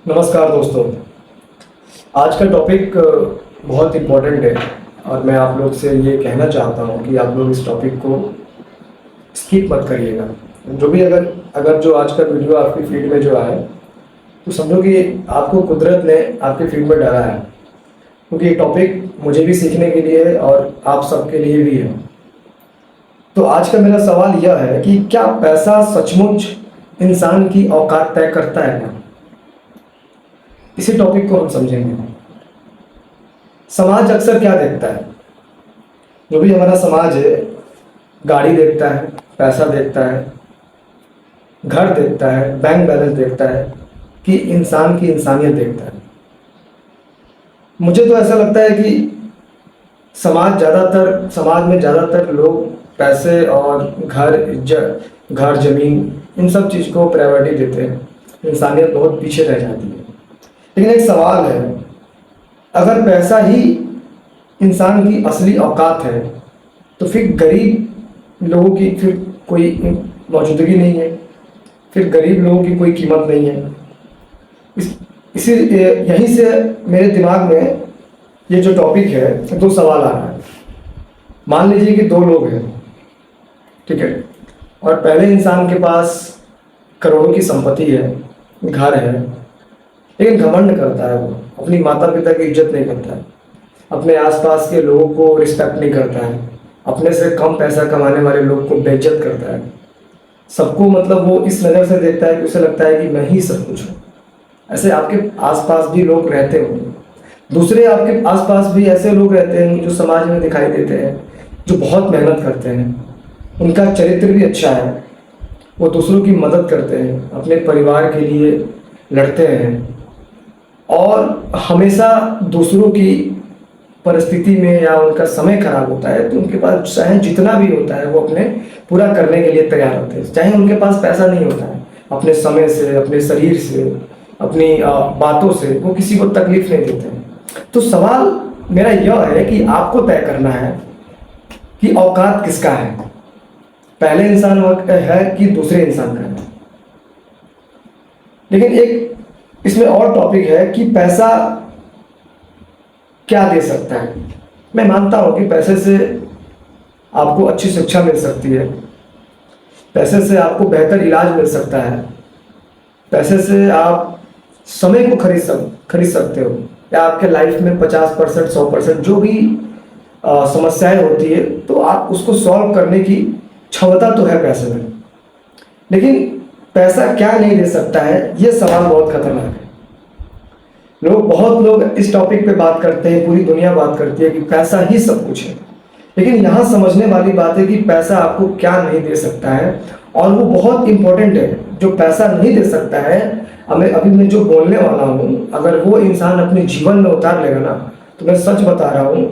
नमस्कार दोस्तों। आज का टॉपिक बहुत इम्पोर्टेंट है और मैं आप लोग से ये कहना चाहता हूँ कि आप लोग इस टॉपिक को स्किप मत करिएगा। जो भी अगर अगर जो आज का वीडियो आपकी फीड में जो आए तो समझो कि आपको कुदरत ने आपकी फीड में डाला है, क्योंकि ये टॉपिक मुझे भी सीखने के लिए है और आप सबके लिए भी है। तो आज का मेरा सवाल यह है कि क्या पैसा सचमुच इंसान की औकात तय करता है क्या? इसी टॉपिक को हम समझेंगे। समाज अक्सर क्या देखता है? जो भी हमारा समाज है, गाड़ी देखता है, पैसा देखता है, घर देखता है, बैंक बैलेंस देखता है, कि इंसान की इंसानियत देखता है। मुझे तो ऐसा लगता है कि समाज में ज़्यादातर लोग पैसे और घर, इज्जत, घर, ज़मीन, इन सब चीज़ को प्रायोरिटी देते हैं। इंसानियत बहुत पीछे रह जाती है। लेकिन एक सवाल है, अगर पैसा ही इंसान की असली औकात है तो फिर गरीब लोगों की फिर कोई मौजूदगी नहीं है, फिर गरीब लोगों की कोई कीमत नहीं है। यहीं से मेरे दिमाग में ये जो टॉपिक है, दो सवाल आ रहा है। मान लीजिए कि दो लोग हैं, ठीक है, और पहले इंसान के पास करोड़ों की संपत्ति है, घर है, लेकिन घमंड करता है। वो अपनी माता पिता की इज्जत नहीं करता है, अपने आसपास के लोगों को रिस्पेक्ट नहीं करता है, अपने से कम पैसा कमाने वाले लोग को बेइज्जत करता है। सबको मतलब वो इस नज़र से देखता है कि उसे लगता है कि मैं ही सब कुछ हूँ। ऐसे आपके आसपास भी लोग रहते होंगे। दूसरे आपके आसपास भी ऐसे लोग रहते हैं जो समाज में दिखाई देते हैं, जो बहुत मेहनत करते हैं, उनका चरित्र भी अच्छा है, वो दूसरों की मदद करते हैं, अपने परिवार के लिए लड़ते हैं और हमेशा दूसरों की परिस्थिति में या उनका समय खराब होता है तो उनके पास चाहे जितना भी होता है वो अपने पूरा करने के लिए तैयार होते हैं। चाहे उनके पास पैसा नहीं होता है, अपने समय से, अपने शरीर से, अपनी बातों से वो किसी को तकलीफ नहीं देते हैं। तो सवाल मेरा यह है कि आपको तय करना है कि औकात किसका है, पहले इंसान है कि दूसरे इंसान का है। लेकिन एक इसमें और टॉपिक है कि पैसा क्या दे सकता है। मैं मानता हूं कि पैसे से आपको अच्छी शिक्षा मिल सकती है, पैसे से आपको बेहतर इलाज मिल सकता है, पैसे से आप समय को खरीद सकते हो, या आपके लाइफ में 50% 100% जो भी समस्याएं होती है तो आप उसको सॉल्व करने की क्षमता तो है पैसे में। लेकिन पैसा क्या नहीं दे सकता है, ये सवाल बहुत खतरनाक है। बहुत लोग इस टॉपिक पे बात करते हैं, पूरी दुनिया बात करती है कि पैसा ही सब कुछ है। लेकिन यहाँ समझने वाली बात है कि पैसा आपको क्या नहीं दे सकता है, और वो बहुत इंपॉर्टेंट है। जो पैसा नहीं दे सकता है, अभी मैं जो बोलने वाला हूँ, अगर वो इंसान अपने जीवन में उतार लेगा ना, तो मैं सच बता रहा हूँ,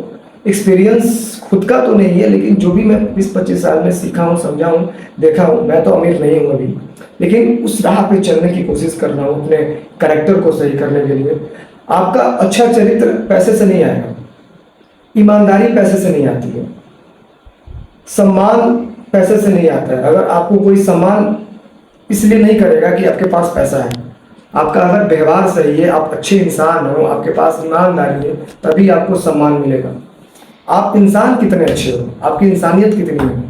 एक्सपीरियंस खुद का तो नहीं है, लेकिन जो भी मैं 20-25 साल में सीखा हूँ, समझा हूँ, देखा हूँ, मैं तो अमीर नहीं हूँ अभी, लेकिन उस राह पे चलने की कोशिश कर रहा हूँ अपने कैरेक्टर को सही करने के लिए। आपका अच्छा चरित्र पैसे से नहीं आएगा, ईमानदारी पैसे से नहीं आती है, सम्मान पैसे से नहीं आता है। अगर आपको कोई सम्मान इसलिए नहीं करेगा कि आपके पास पैसा है, आपका अगर व्यवहार सही है, आप अच्छे इंसान हो, आपके पास ईमानदारी है, तभी आपको सम्मान मिलेगा। आप इंसान कितने अच्छे हो, आपकी इंसानियत कितनी है।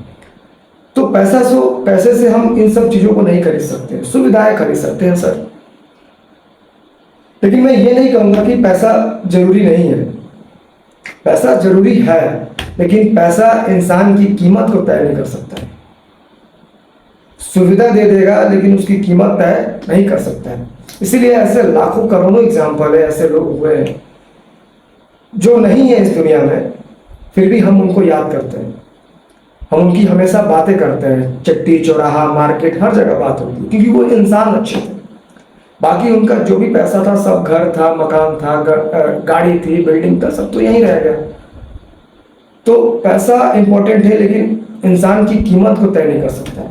तो पैसे से हम इन सब चीज़ों को नहीं खरीद सकते, सुविधाएं खरीद सकते हैं सर। लेकिन मैं ये नहीं कहूँगा कि पैसा जरूरी नहीं है, पैसा जरूरी है, लेकिन पैसा इंसान की कीमत को तय नहीं कर सकता है। सुविधा दे देगा लेकिन उसकी कीमत तय नहीं कर सकता है। इसीलिए ऐसे लाखों करोड़ों एग्जाम्पल है, ऐसे लोग हुए हैं जो नहीं है इस दुनिया में, फिर भी हम उनको याद करते हैं, हम उनकी हमेशा बातें करते हैं। चट्टी चौराहा, मार्केट, हर जगह बात होती है, क्योंकि वो इंसान अच्छे थे। बाकी उनका जो भी पैसा था सब घर था, मकान था, गाड़ी थी, बिल्डिंग था, सब तो यहीं रह गया। तो पैसा इंपॉर्टेंट है, लेकिन इंसान की कीमत को तय नहीं कर सकता।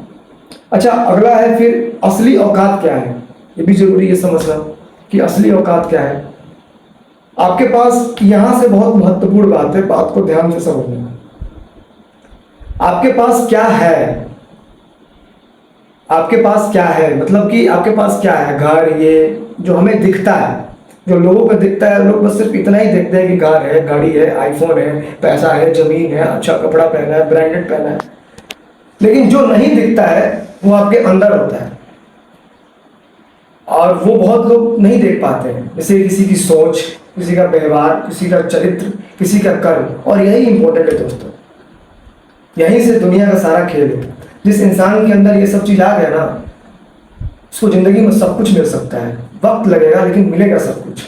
अच्छा, अगला है फिर असली औकात क्या है। ये भी जरूरी है समझना कि असली औकात क्या है। आपके पास यहां से बहुत महत्वपूर्ण बात है, बात को ध्यान से समझना। आपके पास क्या है, आपके पास क्या है, मतलब कि आपके पास क्या है, घर, ये जो हमें दिखता है, जो लोगों को दिखता है, लोग बस सिर्फ इतना ही देखते हैं कि कार है, गाड़ी है, आईफोन है, पैसा है, जमीन है, अच्छा कपड़ा पहना है, ब्रांडेड पहना है। लेकिन जो नहीं दिखता है वो आपके अंदर होता है, और वो बहुत लोग नहीं देख पाते हैं। जैसे किसी की सोच, किसी का व्यवहार, किसी का चरित्र, किसी का कर्म, और यही इंपॉर्टेंट है दोस्तों। यहीं से दुनिया का सारा खेल है। जिस इंसान के अंदर ये सब चीज आ गया ना, उसको जिंदगी में सब कुछ मिल सकता है। वक्त लगेगा लेकिन मिलेगा सब कुछ।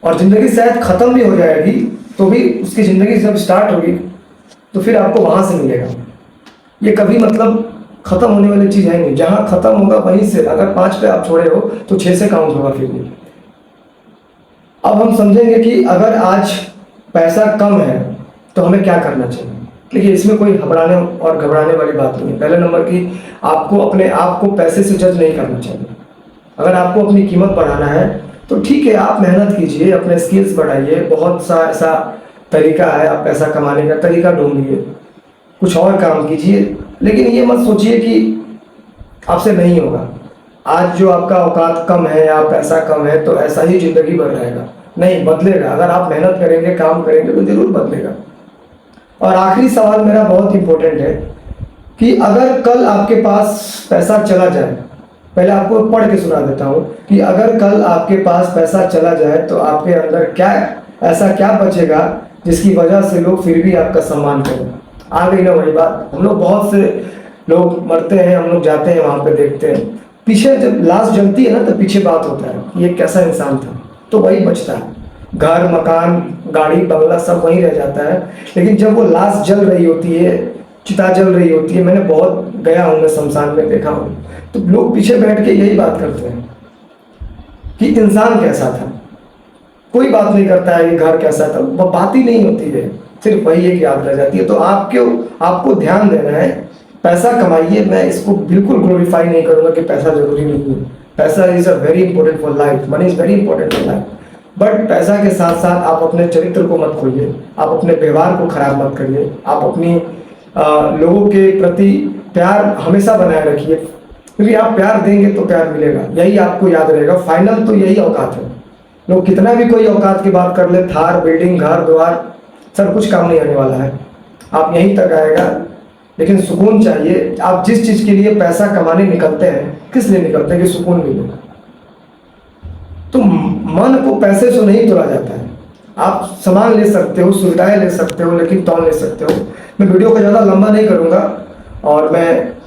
और जिंदगी शायद खत्म भी हो जाएगी तो भी उसकी जिंदगी जब स्टार्ट होगी तो फिर आपको वहां से मिलेगा। ये कभी मतलब खत्म होने वाली चीज है नहीं। जहां खत्म होगा वहीं से, अगर 5 पे आप छोड़े हो तो 6 से काउंट होगा फिर भी। अब हम समझेंगे कि अगर आज पैसा कम है तो हमें क्या करना चाहिए। देखिए, इसमें कोई घबराने और घबराने वाली बात नहीं है। पहले नंबर की, आपको अपने आप को पैसे से जज नहीं करना चाहिए। अगर आपको अपनी कीमत बढ़ाना है तो ठीक है, आप मेहनत कीजिए, अपने स्किल्स बढ़ाइए, बहुत सा ऐसा तरीका है, आप पैसा कमाने का तरीका ढूंढिए, कुछ और काम कीजिए। लेकिन ये मत सोचिए कि आपसे नहीं होगा। आज जो आपका औकात कम है या पैसा कम है तो ऐसा ही जिंदगी भर रहेगा, नहीं बदलेगा। अगर आप मेहनत करेंगे, काम करेंगे तो जरूर बदलेगा। और आखिरी सवाल मेरा बहुत इंपॉर्टेंट है कि अगर कल आपके पास पैसा चला जाए, पहले आपको पढ़ के सुना देता हूँ कि अगर कल आपके पास पैसा चला जाए तो आपके अंदर क्या, ऐसा क्या बचेगा जिसकी वजह से लोग फिर भी आपका सम्मान करें। आ गई ना वही बात। हम लोग, बहुत से लोग मरते हैं, हम लोग जाते हैं वहां पे देखते हैं, पीछे जब लाश जलती है ना तो पीछे बात होता है कि ये कैसा इंसान था, तो वही बचता है। घर, मकान, गाड़ी, बंगला सब वहीं रह जाता है। लेकिन जब वो लाश जल रही होती है, चिता जल रही होती है, मैंने बहुत गया हूँ, मैं शमशान में देखा हूँ, तो लोग पीछे बैठ के यही बात करते हैं कि इंसान कैसा था। कोई बात नहीं करता है कि घर कैसा था, वो बात ही नहीं होती है, सिर्फ वही एक याद रह जाती है। तो आपको ध्यान देना है, पैसा कमाइए। मैं इसको बिल्कुल ग्लोरीफाई नहीं करूंगा कि पैसा जरूरी नहीं है। पैसा is a very important for life, money is very important for life. But पैसा के साथ साथ आप अपने चरित्र को मत खोइए, आप अपने व्यवहार को खराब मत करिए, आप अपनी लोगों के प्रति प्यार हमेशा बनाए रखिए, क्योंकि आप प्यार देंगे तो प्यार मिलेगा। यही आपको याद रहेगा। फाइनल तो यही औकात है। लोग कितना भी कोई औकात की बात कर ले, थार, बिल्डिंग, घर द्वार, सब कुछ काम नहीं आने वाला है। आप यहीं तक आएगा, लेकिन सुकून चाहिए। आप जिस चीज के लिए पैसा कमाने निकलते हैं, किस लिए निकलते हैं? कि सुकून मिले। तो मन को पैसे से नहीं तोड़ा जाता है। आप सामान ले सकते हो, सुविधाएं ले सकते हो, लेकिन तौल ले सकते हो। मैं वीडियो को ज़्यादा लंबा नहीं करूँगा, और मैं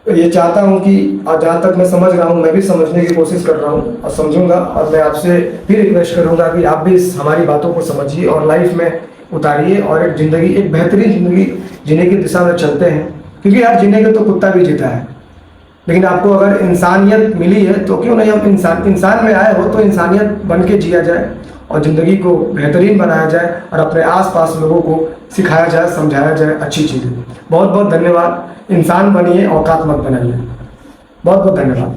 ये चाहता हूँ कि जहाँ तक मैं समझ रहा हूँ, मैं भी समझने की कोशिश कर रहा हूँ और समझूंगा। और मैं आपसे भी रिक्वेस्ट करूँगा कि आप भी इस हमारी बातों को समझिए और लाइफ में उतारिए, और एक ज़िंदगी, एक बेहतरीन ज़िंदगी जीने की दिशा में चलते हैं। क्योंकि यार, जीने के तो कुत्ता भी जीता है, लेकिन आपको अगर इंसानियत मिली है तो क्यों नहीं हम इंसान में आए हो तो इंसानियत बन के जिया जाए और ज़िंदगी को बेहतरीन बनाया जाए, और अपने आसपास लोगों को सिखाया जाए, समझाया जाए अच्छी चीज़ें। बहुत बहुत धन्यवाद। इंसान बनिए, औकात मत बनाइए। बहुत बहुत धन्यवाद।